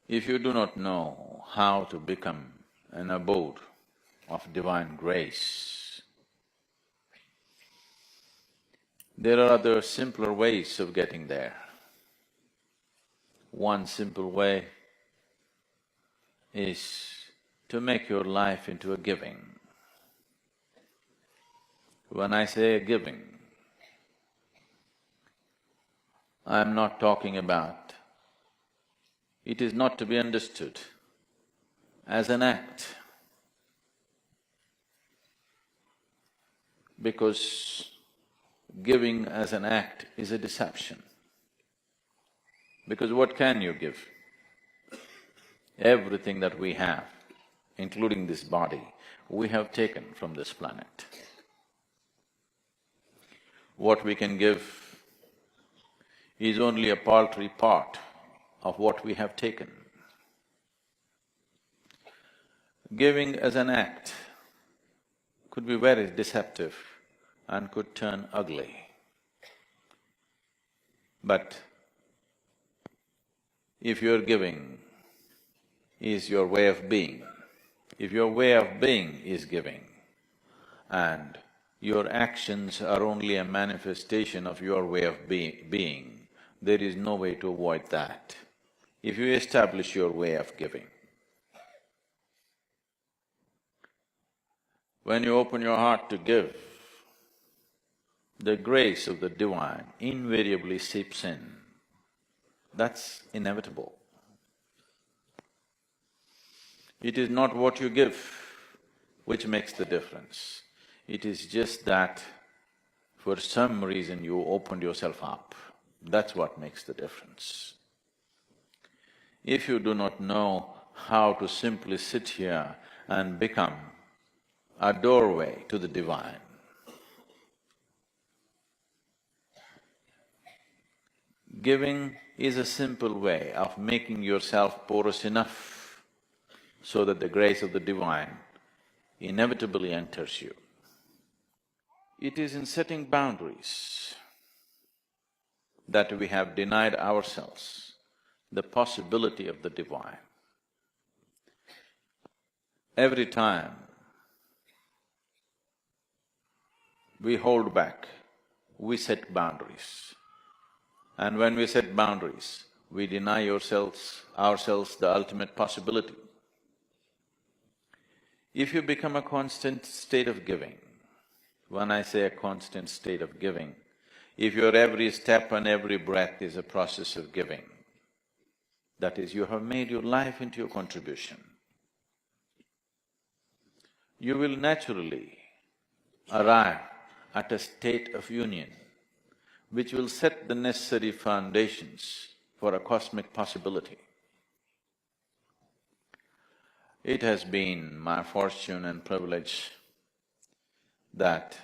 If you do not know how to become an abode of divine grace, there are other simpler ways of getting there. One simple way is to make your life into a giving. When I say a giving, I am not talking about… it is not to be understood as an act, because giving as an act is a deception. Because what can you give? Everything that we have, including this body, we have taken from this planet. What we can give is only a paltry part of what we have taken. Giving as an act could be very deceptive and could turn ugly. But if your giving is your way of being, if your way of being is giving, and your actions are only a manifestation of your way of being, there is no way to avoid that. If you establish your way of giving, when you open your heart to give, the grace of the divine invariably seeps in. That's inevitable. It is not what you give which makes the difference. It is just that for some reason you opened yourself up. That's what makes the difference. If you do not know how to simply sit here and become a doorway to the divine, giving is a simple way of making yourself porous enough so that the grace of the divine inevitably enters you. It is in setting boundaries that we have denied ourselves the possibility of the divine. Every time we hold back, we set boundaries. And when we set boundaries, we deny ourselves the ultimate possibility. If you become a constant state of giving, when I say a constant state of giving, if your every step and every breath is a process of giving, that is, you have made your life into a contribution, you will naturally arrive at a state of union which will set the necessary foundations for a cosmic possibility. It has been my fortune and privilege that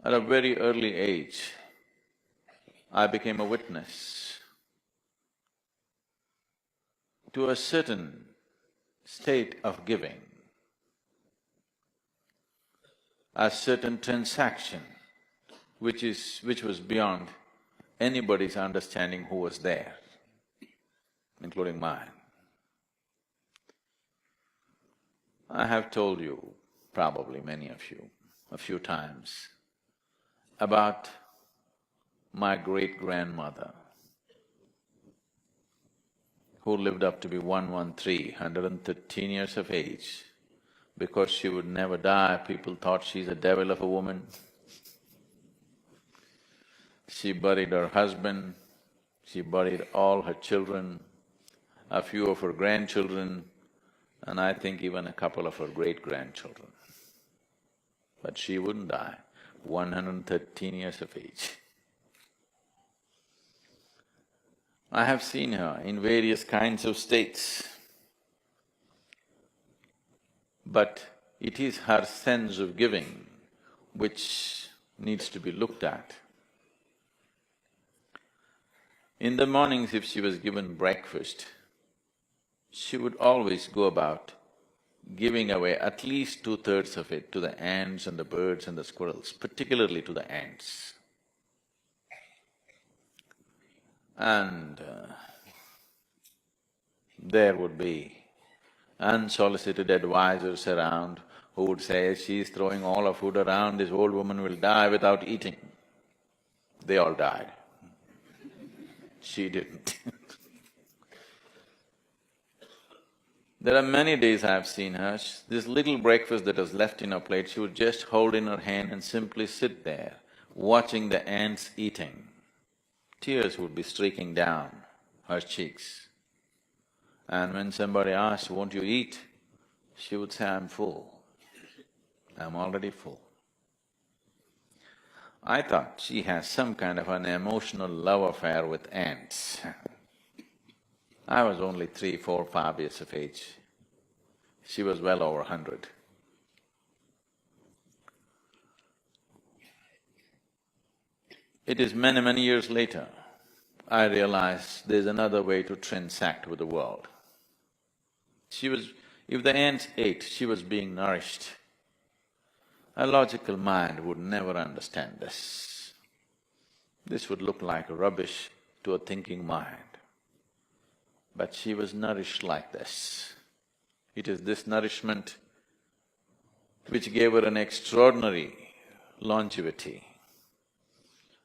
at a very early age, I became a witness to a certain state of giving, a certain transaction which was beyond anybody's understanding who was there, including mine. I have told you, probably many of you, a few times, about my great-grandmother, who lived up to be 113 years of age. Because she would never die, people thought she's a devil of a woman. She buried her husband, she buried all her children, a few of her grandchildren, and I think even a couple of her great-grandchildren. But she wouldn't die, 113 years of age. I have seen her in various kinds of states, but it is her sense of giving which needs to be looked at. In the mornings, if she was given breakfast, she would always go about giving away at least 2/3 of it to the ants and the birds and the squirrels, particularly to the ants. And there would be unsolicited advisors around who would say, she's throwing all her food around, this old woman will die without eating. They all died. She didn't. There are many days I've seen her, this little breakfast that was left in her plate, she would just hold in her hand and simply sit there, watching the ants eating. Tears would be streaking down her cheeks. And when somebody asked, won't you eat? She would say, I'm full. I'm already full. I thought she has some kind of an emotional love affair with ants. I was only 3, 4, 5 years of age. She was well over 100. It is many, many years later, I realized there's another way to transact with the world. If the ants ate, she was being nourished. A logical mind would never understand this. This would look like rubbish to a thinking mind. But she was nourished like this. It is this nourishment which gave her an extraordinary longevity.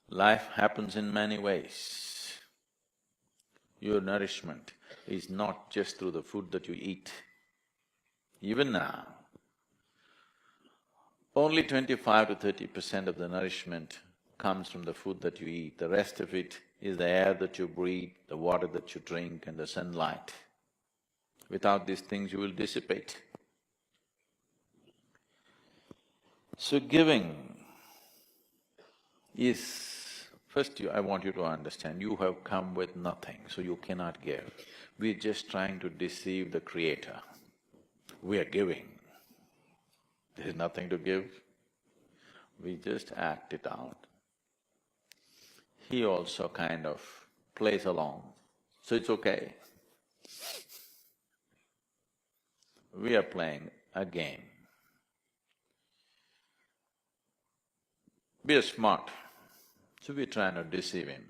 Life happens in many ways. Your nourishment is not just through the food that you eat. Even now, only 25 to 30% of the nourishment comes from the food that you eat. The rest of it is the air that you breathe, the water that you drink and the sunlight. Without these things you will dissipate. So giving is… First I want you to understand, you have come with nothing, so you cannot give. We're just trying to deceive the Creator. We are giving. There's nothing to give. We just act it out. He also kind of plays along, so it's okay. We are playing a game. We are smart, so we're trying to deceive him.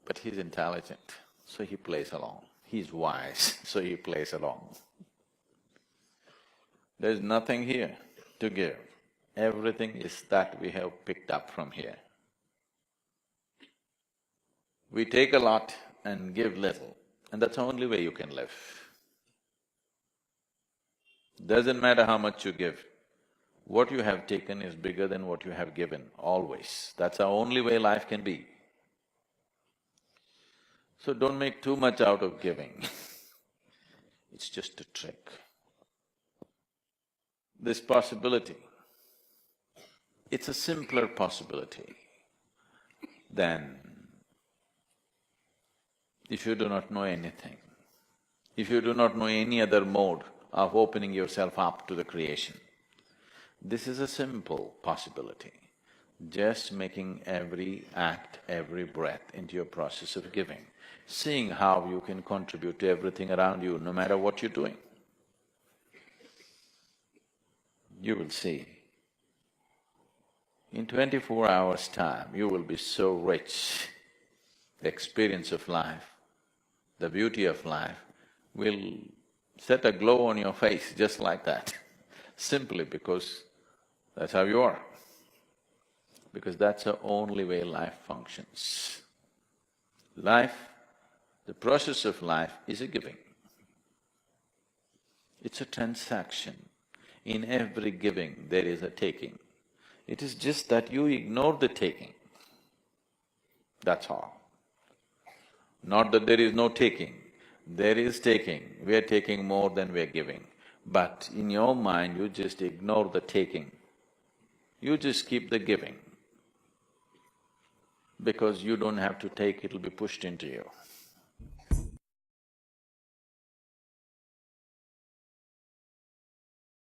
But he's intelligent, so he plays along. He's wise, so he plays along. There's nothing here to give. Everything is that we have picked up from here. We take a lot and give little, and that's the only way you can live. Doesn't matter how much you give, what you have taken is bigger than what you have given, always. That's the only way life can be. So don't make too much out of giving. It's just a trick. This possibility, it's a simpler possibility than if you do not know anything, if you do not know any other mode of opening yourself up to the creation. This is a simple possibility, just making every act, every breath into your process of giving, seeing how you can contribute to everything around you, no matter what you're doing. You will see, in 24 hours' time, you will be so rich. The experience of life, the beauty of life will set a glow on your face just like that, simply because that's how you are. Because that's the only way life functions. Life, the process of life is a giving. It's a transaction. In every giving, there is a taking. It is just that you ignore the taking. That's all. Not that there is no taking. There is taking. We are taking more than we are giving. But in your mind, you just ignore the taking. You just keep the giving. Because you don't have to take, it'll be pushed into you.